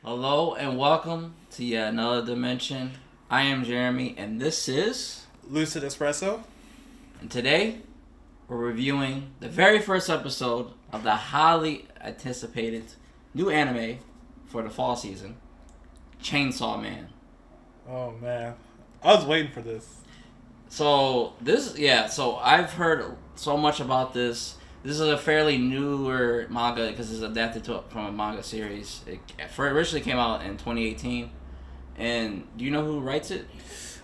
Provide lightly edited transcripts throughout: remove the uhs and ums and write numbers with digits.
Hello and welcome to yet another dimension. I am Jeremy and this is... Lucid Espresso. And today, we're reviewing the very first episode of the highly anticipated new anime for the fall season, Chainsaw Man. Oh man, I was waiting for this. So I've heard so much about this. This is a fairly newer manga because it's adapted from a manga series. It originally came out in 2018. And do you know who writes it?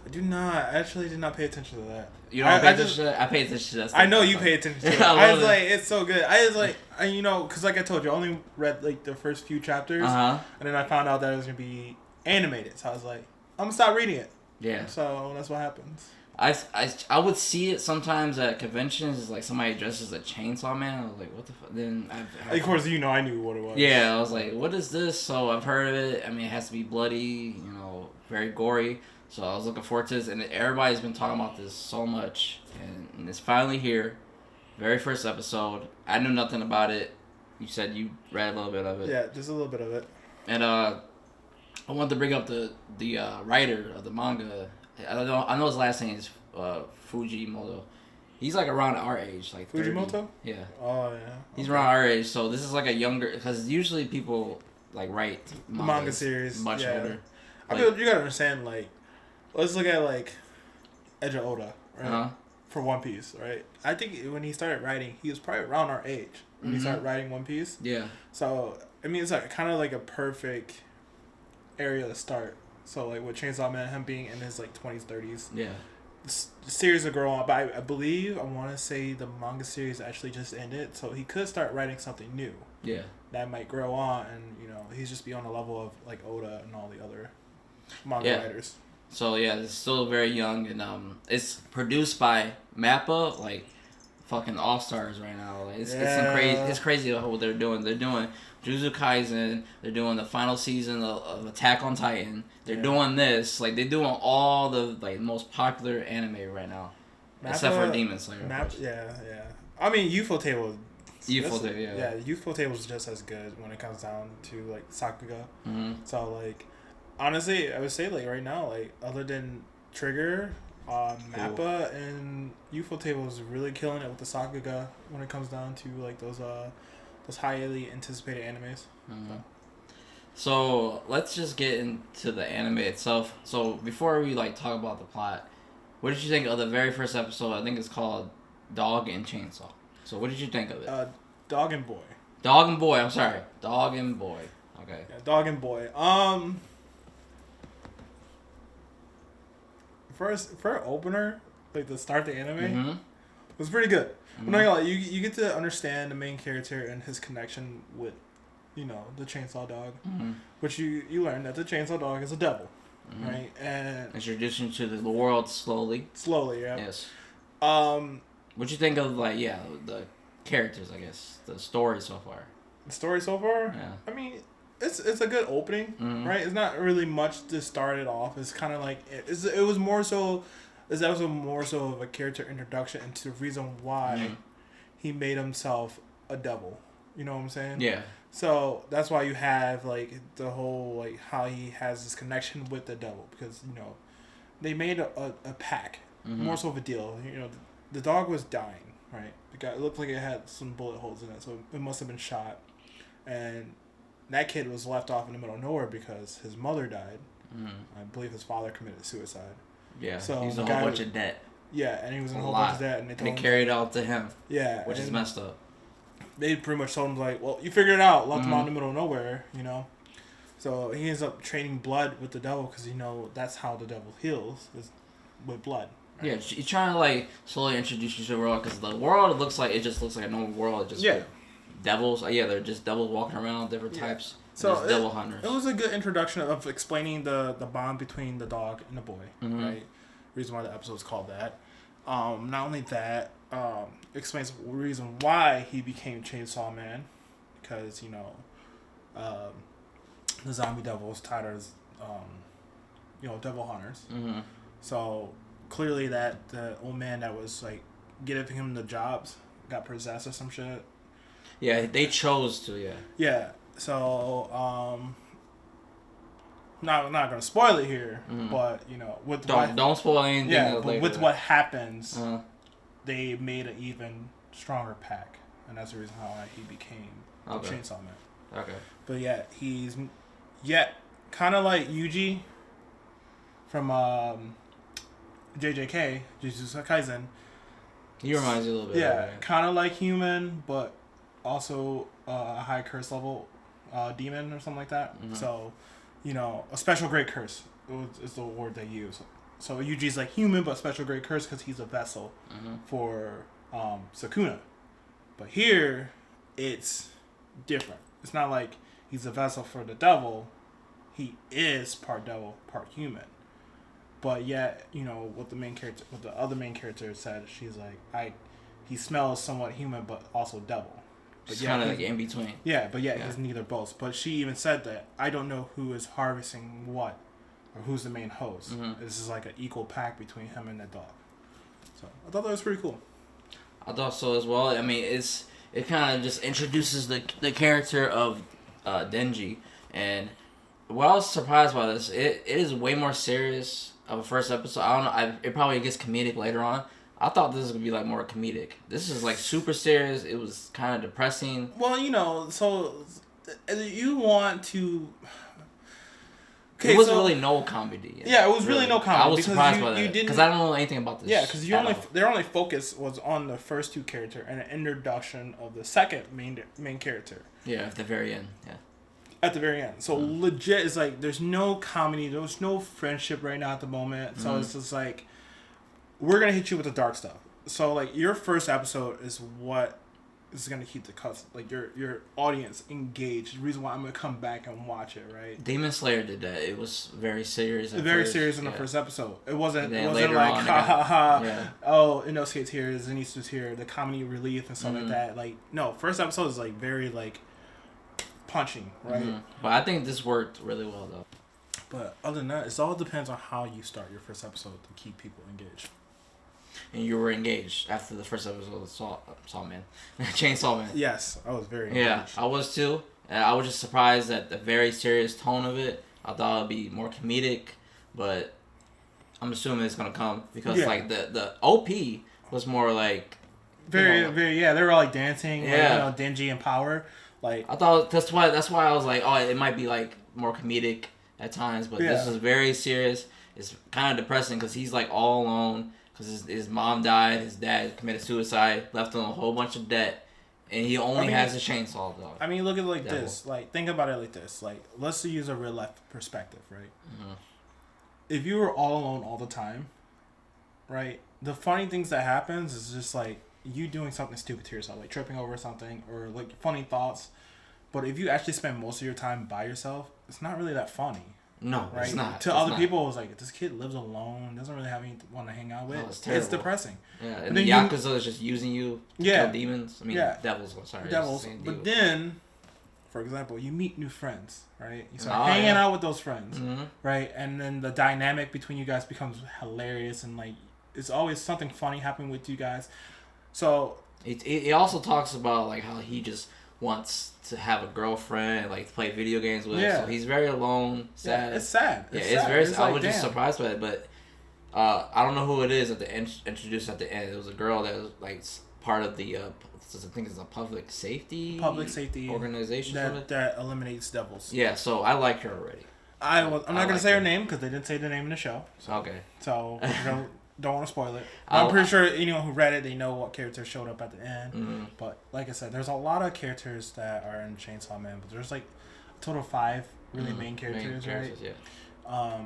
I do not. I actually did not pay attention to that. You don't pay attention to that? I pay attention to that stuff. I know you pay attention to it. I was like, it's so good. I was like, because like I told you, I only read like the first few chapters. And then I found out that it was going to be animated. So I was like, I'm going to stop reading it. Yeah. So that's what happens. I would see it sometimes at conventions, like somebody dresses as a chainsaw man. I was like, what the fuck? Then of course, I knew what it was. Yeah, I was like, what is this? So I've heard of it. I mean, it has to be bloody, very gory. So I was looking forward to this, and everybody's been talking about this so much, and it's finally here. Very first episode. I knew nothing about it. You said you read a little bit of it. Yeah, just a little bit of it. And I wanted to bring up the writer of the manga. I know his last name is Fujimoto. He's like around our age, like 30. Fujimoto? Yeah. Oh yeah. He's around our age, so this is like a younger, because usually people like write manga series much older. I mean, you gotta understand, like, let's look at like Eiji Oda, right? Uh-huh. For One Piece, right? I think when he started writing, he was probably around our age when he started writing One Piece. Yeah. So I mean, it's like kind of like a perfect area to start. So like with Chainsaw Man, him being in his like 20s, 30s. Yeah. The series will grow on, but I want to say the manga series actually just ended, so he could start writing something new. Yeah. That might grow on, and he's just be on the level of like Oda and all the other manga writers. So yeah, it's still very young, and it's produced by Mappa, like fucking all stars right now. Like, it's crazy what they're doing. They're doing Jujutsu Kaisen. They're doing the final season of Attack on Titan. They're doing this. Like, they're doing all the like most popular anime right now, except for Demon Slayer. Yeah. I mean, Ufotable. Ufotable, yeah. Yeah, Ufotable is just as good when it comes down to like Sakuga. Mm-hmm. So like, honestly, I would say like right now, like other than Trigger, Mappa and Ufotable is really killing it with the Sakuga when it comes down to like those highly anticipated animes. Mm-hmm. So let's just get into the anime itself. So before we like talk about the plot, what did you think of the very first episode? I think it's called Dog and Chainsaw. So what did you think of it? Dog and Boy. Dog and Boy. I'm sorry. Dog and Boy. Okay. Yeah, Dog and Boy. For opener, like to start the anime, it was pretty good. Mm-hmm. I'm not gonna lie, you get to understand the main character and his connection with, the Chainsaw Dog, which you learn that the Chainsaw Dog is a devil, right? And introducing to the world slowly. Slowly, yeah. Yes. What you think of the characters? I guess the story so far. The story so far? Yeah. I mean, it's a good opening, right? It's not really much to start it off. It's kind of like it was more so. That was more so of a character introduction into the reason why he made himself a devil. You know what I'm saying? Yeah. So that's why you have like the whole like how he has this connection with the devil, because they made a pact, more so of a deal. The dog was dying, right? It looked like it had some bullet holes in it, so it must have been shot, and that kid was left off in the middle of nowhere because his mother died. I believe his father committed suicide. Yeah, so he was in a whole bunch of debt. Yeah, and he was in a whole bunch of debt, and they carried it out to him. Yeah, which is messed up. They pretty much told him like, "Well, you figured it out." Left him out in the middle of nowhere, So he ends up trading blood with the devil because that's how the devil heals, is with blood. Right? Yeah, he's trying to like slowly introduce you to the world, because the world looks like a normal world. Just devils. They're just devils walking around, different types. So devil hunters. It was a good introduction of explaining the bond between the dog and the boy, right? Reason why the episode is called that. Not only that, explains the reason why he became Chainsaw Man, because the zombie devils tied as devil hunters. So clearly that the old man that was like giving him the jobs got possessed or some shit. Yeah, they chose to. Yeah. So not gonna spoil it here, but with don't spoil anything. Yeah, but with what happens, they made an even stronger pack, and that's the reason why he became Chainsaw Man. Okay. But he's kind of like Yuji from JJK, Jujutsu Kaisen. He reminds you a little bit. Yeah, kind of like human, but also a high curse level demon or something like that. Mm-hmm. So, a special great curse is the word they use. So Yuji's like human, but special great curse because he's a vessel for Sukuna. But here, it's different. It's not like he's a vessel for the devil. He is part devil, part human. But yet, what the other main character said, she's like, he smells somewhat human, but also devil. But it's kind of like in between. Yeah, but he's neither both. But she even said that I don't know who is harvesting what, or who's the main host. Mm-hmm. This is like an equal pack between him and the dog. So I thought that was pretty cool. I thought so as well. I mean, it kind of just introduces the character of Denji, and what I was surprised by this, it is way more serious of a first episode. I don't know. It probably gets comedic later on. I thought this was gonna be like more comedic. This is like super serious. It was kind of depressing. Well, so you want to. Okay, it was really no comedy. Yeah, it was really no comedy. I was surprised by that because I don't know anything about this. Yeah, because their only focus was on the first two characters and an introduction of the second main character. Yeah, at the very end. Yeah. At the very end. So legit, it's like there's no comedy. There's no friendship right now at the moment. So it's just like, we're going to hit you with the dark stuff. So like your first episode is what is going to keep your audience engaged. The reason why I'm going to come back and watch it, right? Demon Slayer did that. It was very serious. Very serious in the first episode. It wasn't like, ha ha ha, oh, Inosuke's here, Zenitsu's here, the comedy relief and stuff like that. Like, no, first episode is like very like punching, right? But I think this worked really well though. But other than that, it all depends on how you start your first episode to keep people engaged. And you were engaged after the first episode of Saw Man. Chainsaw Man. Yes, I was very engaged. Yeah, I was too. And I was just surprised at the very serious tone of it. I thought it would be more comedic, but I'm assuming it's going to come because like the OP was more like very they were all like dancing, like, Denji and Power. Like, I thought that's why I was like, oh, it might be like more comedic at times, but this is very serious. It's kind of depressing because he's like all alone because his mom died, his dad committed suicide, left him a whole bunch of debt, and he only has a chainsaw though. I mean, look at it this. Like, think about it like this. Like, let's use a real life perspective, right? Mm-hmm. If you were all alone all the time, right? The funny things that happens is just like you doing something stupid to yourself, like tripping over something or like funny thoughts. But if you actually spend most of your time by yourself, it's not really that funny. No, right? It's not. To other people, it's like, this kid lives alone, doesn't really have anyone to hang out with. No, it's depressing. Yeah, and the Yakuza is just using you to kill demons. I mean, devils. I'm sorry. Devils. But then, for example, you meet new friends, right? You start hanging out with those friends, right? And then the dynamic between you guys becomes hilarious, and like, it's always something funny happening with you guys. So he also talks about like how he just wants to have a girlfriend, like play video games with. So he's very alone, sad. Yeah, it's sad. It's very sad. I was just surprised by it, but I don't know who it is at the end, introduced at the end. It was a girl that was like part of the I think it's a public safety organization that eliminates devils. Yeah, so I like her already. I'm not gonna say her name because they didn't say the name in the show. Okay. So don't want to spoil it. I'm pretty sure anyone who read it, they know what character showed up at the end. Mm-hmm. But like I said, there's a lot of characters that are in Chainsaw Man, but there's like a total of 5 really main characters, right? Yeah.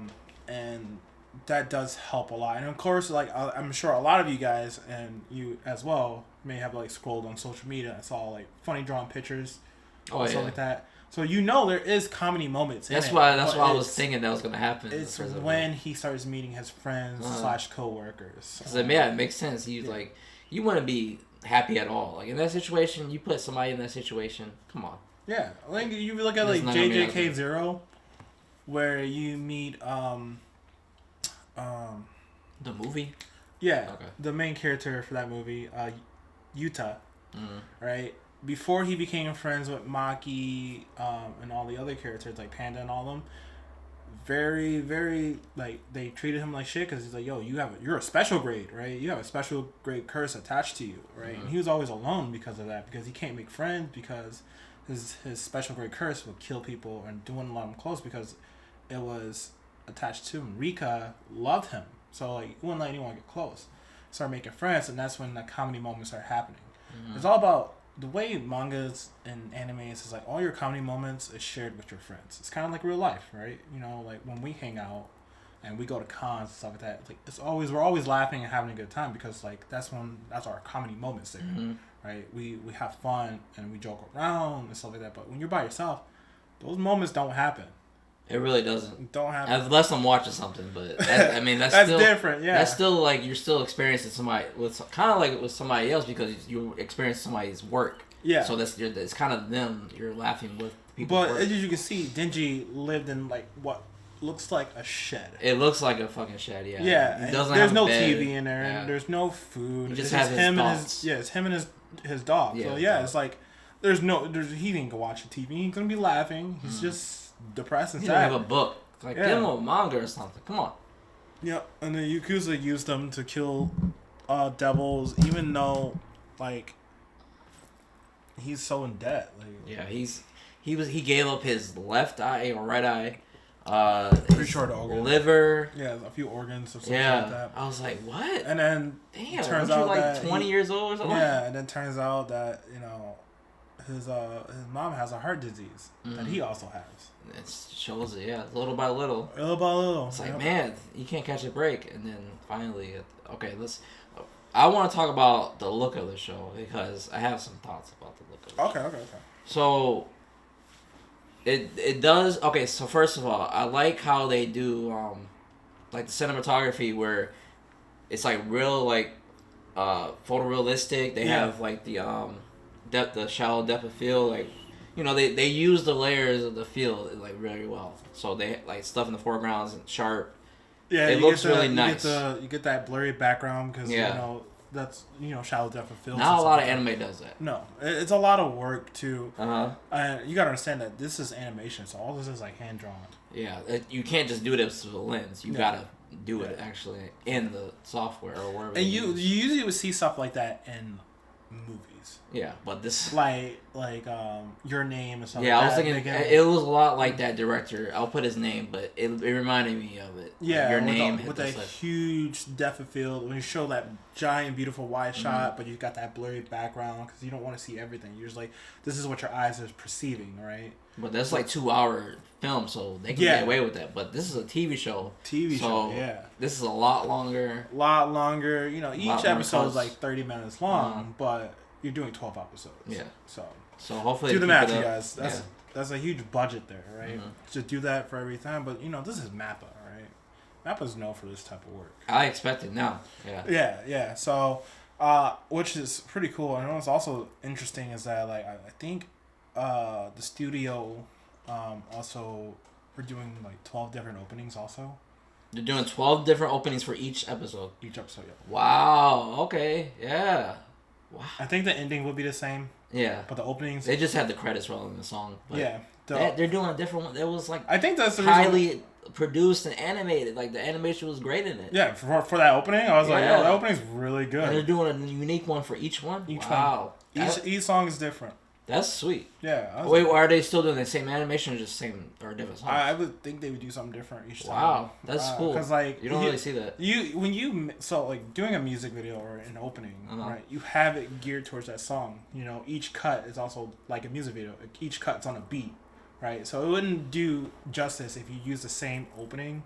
And that does help a lot. And of course, like I'm sure a lot of you guys and you as well may have like scrolled on social media and saw like funny drawn pictures, stuff like that. So there is comedy moments. That's why I was thinking that was gonna happen. It's when he starts meeting his friends / coworkers. Because it makes sense. He's like, you wouldn't be happy at all. Like in that situation, you put somebody in that situation. Come on. Yeah, like you look at like JJK Zero, where you meet the movie. Yeah. Okay. The main character for that movie, Yuta, right? Before he became friends with Maki and all the other characters like Panda and all of them, very, very like they treated him like shit because he's like, yo, you're a special grade, right? You have a special grade curse attached to you, right? And he was always alone because of that, because he can't make friends because his special grade curse would kill people and wouldn't let him close because it was attached to him. Rika loved him, so like he wouldn't let anyone get close. Start making friends, and that's when the comedy moments start happening. It's all about the way mangas and animes is like all your comedy moments is shared with your friends. It's kind of like real life, right? You know, like when we hang out and we go to cons and stuff like that. Like we're always laughing and having a good time because like that's our comedy moments there, right? We have fun and we joke around and stuff like that. But when you're by yourself, those moments don't happen. It really doesn't. Don't happen unless I'm watching something. But that's that's still different. Yeah, that's still like you're still experiencing somebody with kind of like with somebody else because you experience somebody's work. Yeah. So it's kind of them. You're laughing with people. But as you can see, Denji lived in like what looks like a shed. It looks like a fucking shed. Yeah. Yeah. He doesn't there's have no a bed. TV in there. Yeah. And there's no food. He just it's has his him thoughts. and his him and his dog. Yeah, so yeah, it's like he didn't go watch the TV. He's gonna be laughing. He's just depressed and He sad. don't have a book. Like give him a manga or something. Come on. Yep. And the Yakuza used them to kill devils, even though like he's so in debt. Like Yeah, he gave up his left eye or right eye. pretty sure the organ. Liver. Yeah, a few organs or something Yeah. like that. I was like, what? And then Damn, turns aren't you out like that 20 years old or something? Yeah, and then turns out that his mom has a heart disease that he also has. It shows it, yeah, little by little. Little by little. It's like, man, you can't catch a break. And then finally, I want to talk about the look of the show because I have some thoughts about the look of the show. Okay. So, it does, okay, so first of all, I like how they do, like the cinematography where it's like real, like, photorealistic. They have like the shallow depth of field, like, you know, they use the layers of the field like really well. So they like stuff in the foregrounds and sharp. Yeah, it looks really nice. You get that blurry background because that's shallow depth of field. Not a lot of anime does that. No, it's a lot of work too. And you gotta understand that this is animation, so all this is like hand drawn. Yeah, you can't just do this with a lens. You gotta do it actually in the software or wherever. And you usually would see stuff like that in movies. Yeah, but this like Your Name and stuff. Yeah, like I was that. thinking it was a lot like that director. I'll put his name, but it reminded me of it. Yeah, like Your Name with that huge depth of field. When you show that giant, beautiful wide shot, but you got that blurry background because you don't want to see everything. You're just like, this is what your eyes are perceiving, right? But that's like 2-hour film, so they can get away with that. But this is a TV show. This is a lot longer. Each episode is like 30 minutes long, but you're doing 12 episodes. Yeah. So hopefully do the math, you guys. That's a huge budget there, right? To do that for every time, but this is Mappa, right? Mappa's known for this type of work. I expect it now. Yeah. Yeah. So, which is pretty cool. And what's also interesting is that I think the studio also we're doing like 12 different openings also. They're doing 12 different openings for each episode. Yeah. Wow. Okay. Yeah. Wow. I think the ending would be the same. Yeah. But the openings. They just had the credits rolling in the song. But yeah. They're doing a different one. It was like. I think that's the highly produced and animated. Like the animation was great in it. Yeah. For that opening, I was like, yo, that opening's really good. And they're doing a unique one for each one. Wow. Each song is different. That's sweet. Yeah. Wait, are they still doing the same animation or just same or different songs? I would think they would do something different each time. Wow, that's cool. Because you don't really see that. Doing a music video or an opening, right? You have it geared towards that song. Each cut is also like a music video. Each cut's on a beat, right? So it wouldn't do justice if you use the same opening.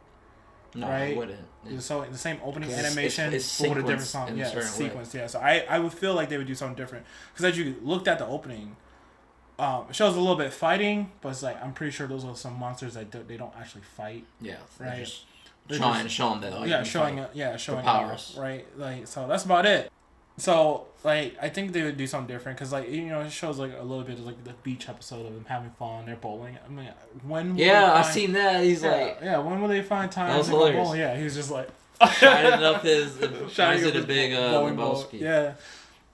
No, right? It wouldn't. So the same opening animation it's but with a different song. Yeah, it's sequenced. Yeah, so I would feel like they would do something different because as you looked at the opening. It shows a little bit of fighting, but it's like I'm pretty sure those are some monsters that they don't actually fight. Yeah, right. They're trying to show them that. Showing the powers. Right, so that's about it. So I think they would do something different because it shows like a little bit of like the beach episode of them having fun. They're bowling. I mean, when? I've seen that. He's like, when will they find time? That was hilarious. Bowl? Yeah, he was just like shining up his the big Lebowski. Yeah.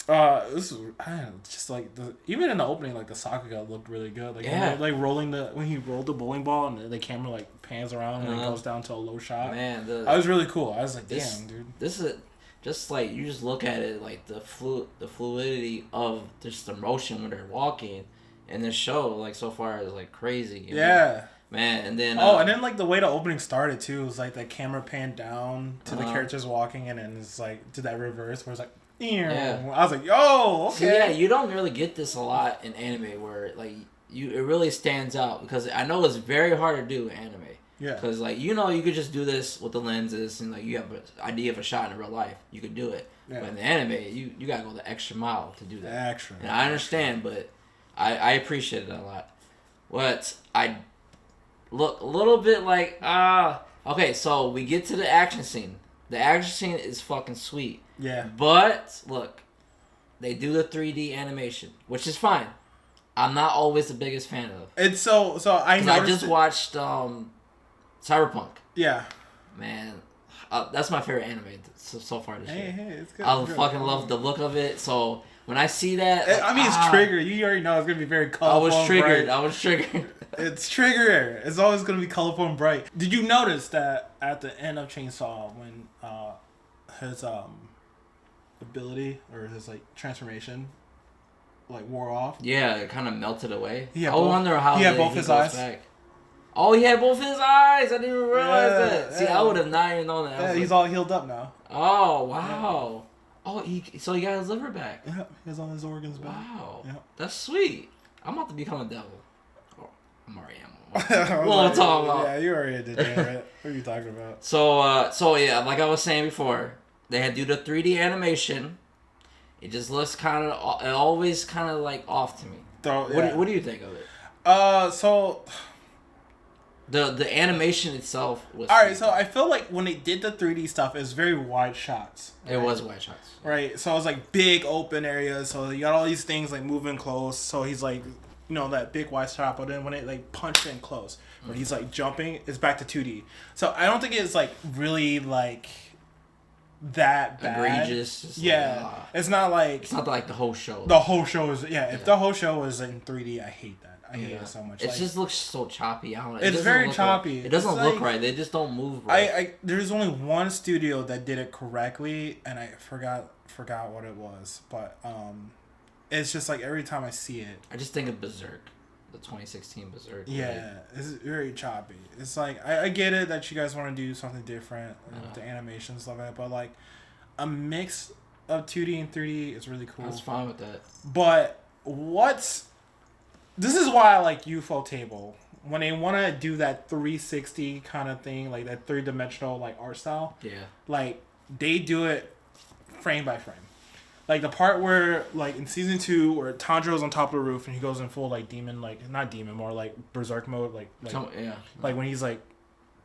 This is, I don't know, just like even in the opening, like the Sakuga looked really good. Like Yeah. like when he rolled the bowling ball and the camera like pans around and it goes down to a low shot. Man, I was really cool. I was like, damn, dude. This is just like you just look at it like the fluidity of just the motion when they're walking, and the show like so far is like crazy. Yeah. Man, and then and then like the way the opening started too was like the camera panned down to the characters walking and then it's like to that reverse where it's like. Yeah. I was like, yo, okay. So, yeah, you don't really get this a lot in anime where like it really stands out because I know it's very hard to do in anime. Yeah. Because like you could just do this with the lenses and like you have an idea of a shot in real life, you could do it. Yeah. But in the anime, you gotta go the extra mile to do that. Extra. And I understand, but I appreciate it a lot. What I look a little bit like okay, so we get to the action scene. The action scene is fucking sweet. Yeah. But look, they do the 3D animation, which is fine. I'm not always the biggest fan of. It's so I noticed. I just watched Cyberpunk. Yeah. Man, that's my favorite anime so far this year. Hey, it's good. I fucking love the look of it. So when I see that, like, I mean, it's Trigger. You already know it's gonna be very colorful. I was triggered. It's Trigger. It's always gonna be colorful and bright. Did you notice that at the end of Chainsaw when his ability or his like transformation like wore off? Yeah, it kind of melted away. I wonder how he had both his eyes. Back. Oh, he had both his eyes. I didn't even realize that. See, I would have not even known that. Yeah, he's all healed up now. Oh wow. Yeah. Oh, so he got his liver back. Yeah, he has all his organs back. Wow. Yeah. That's sweet. I'm about to become a devil. Oh, I'm already. What I'm talking about? Yeah, you already did that, right? What are you talking about? So yeah, like I was saying before, they had to do the 3D animation. It just looks kind of, it always kind of like off to me. What do you think of it? So the animation itself was all right. So I feel like when they did the 3D stuff, it was very wide shots. Right? It was wide shots, right? So it was like big open areas. So you got all these things like moving close. So he's like. That big wide shot, but then when it like punched in close, when he's like jumping, it's back to 2D. So I don't think it's like really like that bad. Egregious. Yeah, it's not like the whole show. The whole show is if the whole show was in 3D, I hate that. I hate it so much. It just looks so choppy. I don't know. It's very choppy. Right. It doesn't look right. They just don't move right. There's only one studio that did it correctly, and I forgot what it was, but it's just like every time I see it, I just think of Berserk, the 2016 Berserk. Yeah, it's very choppy. It's like I get it that you guys want to do something different with the animation and stuff like that, but like a mix of 2D and 3D is really cool. I was fine with that. But this is why I like Ufotable when they want to do that 360 kind of thing, like that 3-dimensional like art style. Yeah. Like they do it frame by frame. Like the part where, like in season 2, where Tanjiro's on top of the roof and he goes in full like demon, like not demon, more like berserk mode, like when he's like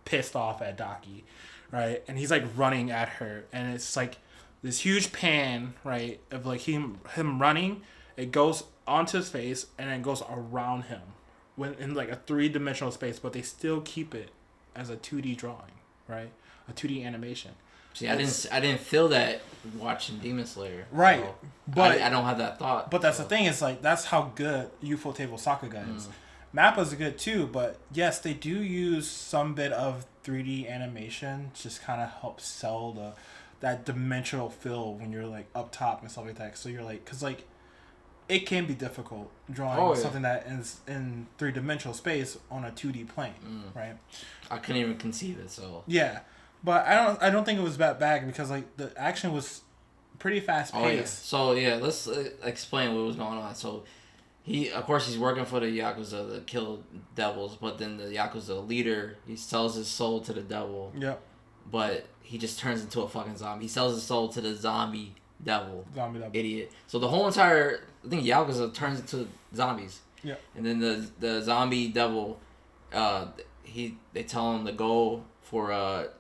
pissed off at Daki, right? And he's like running at her, and it's like this huge pan, right, of like him running. It goes onto his face and then goes around him, when in like a 3-dimensional space, but they still keep it as a 2D drawing, right? A 2D animation. See, I didn't feel that watching Demon Slayer. Right. So but I don't have that thought. But that's the thing, is like that's how good Ufotable Sakuga is. Mappa's good too, but yes, they do use some bit of 3D animation, just kind of help sell that dimensional feel when you're like up top and stuff like that. So you're like, because like it can be difficult drawing something that is in 3-dimensional space on a 2D plane, right? I couldn't even conceive it, so yeah. But I don't think it was that bad because like the action was pretty fast paced. Oh, yeah. So yeah, let's explain what was going on. So he's working for the Yakuza to kill devils, but then the Yakuza leader, he sells his soul to the devil. Yep. But he just turns into a fucking zombie. He sells his soul to the zombie devil. Idiot. So the whole entire Yakuza turns into zombies. Yeah. And then the zombie devil, they tell him to go for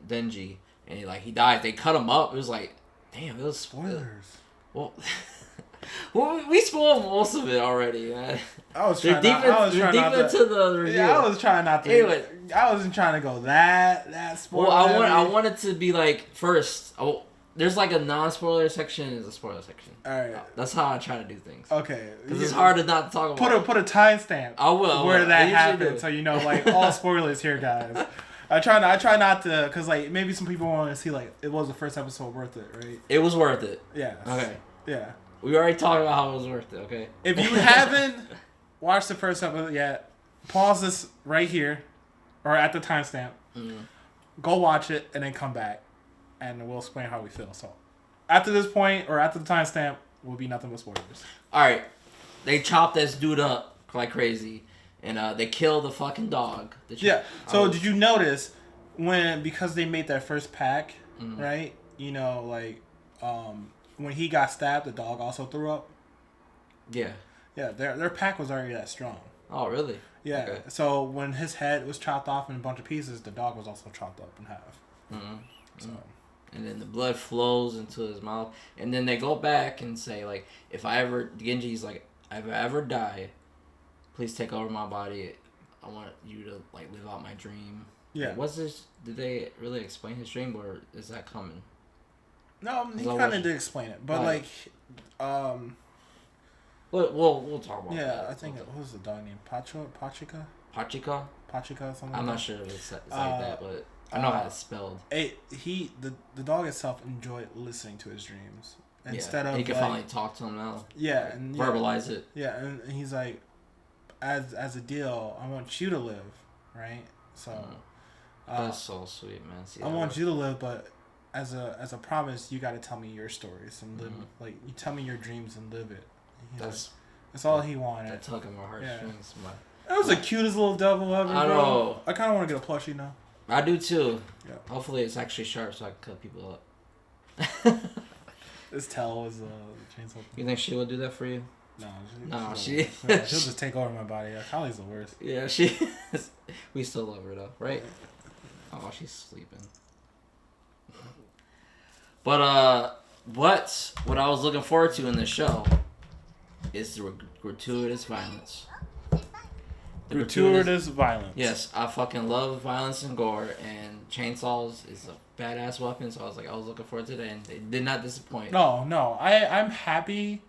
Denji, and he dies. They cut him up. It was like, damn, it was spoilers. Well, we spoiled most of it already. Man. I was trying not to. Yeah, I was trying not to. Anyway, I wasn't trying to go that spoiler. Well, I wanted to be like first. there's like a non-spoiler section and there's a spoiler section. All right. That's how I try to do things. Okay. Because it's hard to not talk about. Put a timestamp. I will. Where that happened, so you know, like all spoilers here, guys. I try not to, cause like maybe some people want to see like it was the first episode worth it, right? It was worth it. Yeah. Okay. Yeah. We already talked about how it was worth it. Okay. If you haven't watched the first episode yet, pause this right here, or at the timestamp. Go watch it and then come back, and we'll explain how we feel. So, after this point or after the timestamp, will be nothing but spoilers. All right, they chop this dude up like crazy, and they kill the fucking dog. Yeah. So did you notice because they made that first pack, right? You know, like when he got stabbed, the dog also threw up. Yeah. Yeah, their pack was already that strong. Oh, really? Yeah. Okay. So when his head was chopped off in a bunch of pieces, the dog was also chopped up in half. So. And then the blood flows into his mouth, and then they go back and say like, Genji's like, if I ever die, please take over my body. I want you to like live out my dream. Yeah. Like, what's this? Did they really explain his dream, or is that coming? No, he kind of did explain it, but like, We'll talk about that. Yeah, I think what was the dog name? Pachika, something. I'm not sure if it's like that, but I know how it's spelled. The dog itself enjoyed listening to his dreams instead of he can finally talk to him now. Yeah, and verbalize it. Yeah, and he's like, as a deal, I want you to live, right? So that's so sweet, man. See, I want you to live, but as a promise, you got to tell me your stories and live. Like you tell me your dreams and live it. That's all he wanted. That tug at my heartstrings. Yeah. That was the cutest little devil ever, I know. I kind of want to get a plushie now. I do too. Yeah. Hopefully it's actually sharp so I can cut people up. This tail was chainsaw. You think she would do that for you? No, she'll just take over my body. Kylie's the worst. Yeah, she is. We still love her though, right? Oh, she's sleeping. But what I was looking forward to in this show is the gratuitous violence. Gratuitous violence. Yes, I fucking love violence and gore, and chainsaws is a badass weapon. So I was looking forward to that, and they did not disappoint. No, I'm happy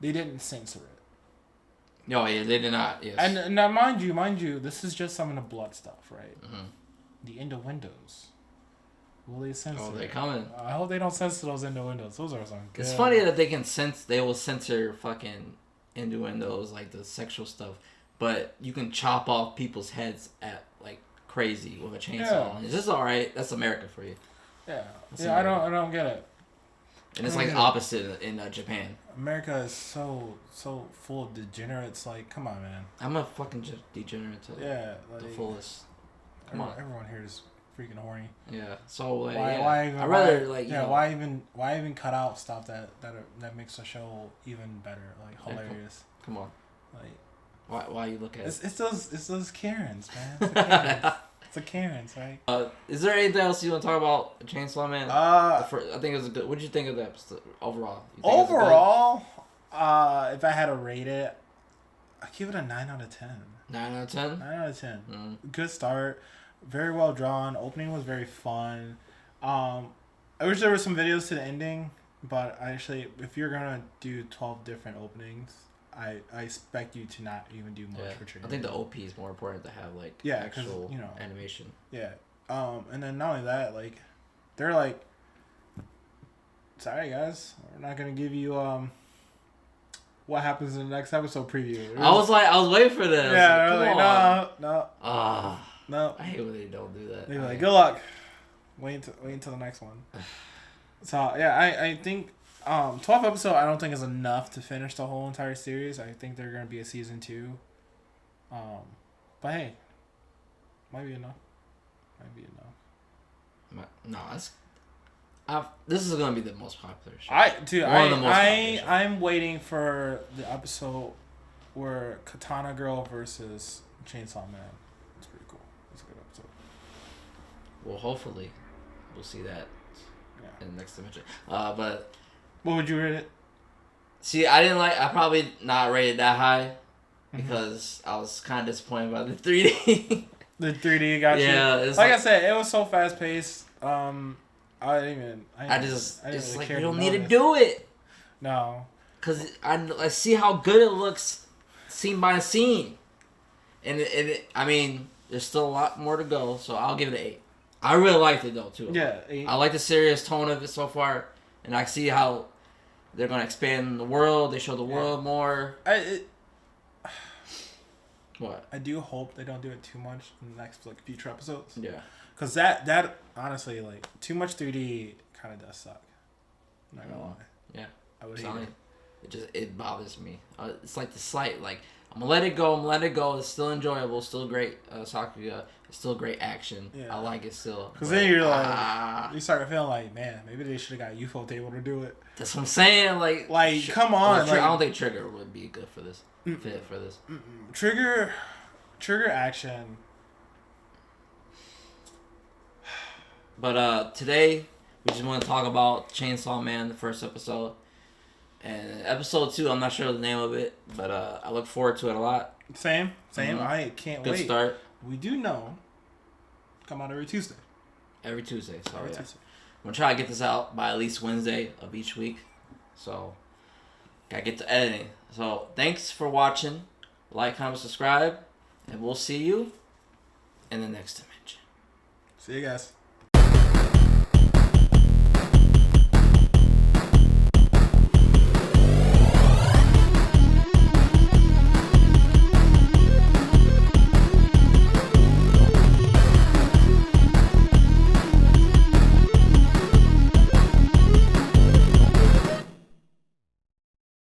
they didn't censor it. Oh yeah, they did not. Yes. And now, mind you, this is just some of the blood stuff, right? Mm-hmm. The innuendos. Will they censor? Oh, they're coming. I hope they don't censor those innuendos. Those are some good. It's funny that they will censor fucking innuendos, like the sexual stuff, but you can chop off people's heads at like crazy with a chainsaw. Yeah. Is this all right? That's America for you. Yeah. I don't get it. And it's like opposite in Japan. America is so full of degenerates. Like, come on, man. I'm a fucking degenerate to the fullest. Come on. Everyone here is freaking horny. Yeah. So like, why even cut out stuff that makes the show even better, like hilarious. Come on. Like, why you look at it? It's those Karens, man. It's the Karens, right? Is there anything else you want to talk about Chainsaw Man? I think it was a good. What did you think of the episode overall? Overall, if I had to rate it, I'd give it a 9 out of 10. 9 out of 10? 9 out of 10. Good start. Very well drawn. Opening was very fun. I wish there were some videos to the ending, but actually, if you're gonna do 12 different openings, I expect you to not even do much for Trigger. I think the OP is more important to have like actual animation. Yeah. And then not only that, like they're like, sorry guys, we're not gonna give you what happens in the next episode preview. I was waiting for this. Yeah, like, no. No. I hate when they don't do that. They're like, good luck. Wait until the next one. So yeah, I think 12 episode I don't think is enough to finish the whole entire series. I think they're gonna be a season 2. But hey, might be enough. No, this is gonna be the most popular show. I'm waiting for the episode where Katana Girl versus Chainsaw Man. It's pretty cool. It's a good episode. Well, hopefully, we'll see that in the next dimension. But what would you rate it? See, I probably not rated that high because I was kind of disappointed by the 3D. The 3D got you. Yeah, like I said, it was so fast paced. I it's really like care you don't to need to notice. do it. No. Cause I see how good it looks, scene by scene, and I mean, there's still a lot more to go. So I'll give it an 8. I really liked it though too. Yeah, 8. I like the serious tone of it so far, and I see how they're gonna expand the world. They show the world more. What? I do hope they don't do it too much in the next like future episodes. Yeah. Cause that honestly like too much 3D kind of does suck. I'm not gonna lie. Yeah. I would hate it. It bothers me. It's like the slight like I'm gonna let it go. It's still enjoyable. Still great. Sakuga. It's still great action. Yeah. I like it still. Cause then you're like, you start feeling like, man, maybe they should have got UFO table to do it. That's what I'm saying. Like come on. I don't think Trigger would be good for this. Fit for this. Trigger action. But today we just want to talk about Chainsaw Man, the first episode, and episode 2. I'm not sure the name of it, but I look forward to it a lot. Same. Mm-hmm. I can't wait. Good start. We do know. Come out every Tuesday. Every Tuesday. So every yeah. Tuesday. I'm gonna try to get this out by at least Wednesday of each week. So gotta get to editing. So thanks for watching. Like, comment, subscribe, and we'll see you in the next dimension. See you guys.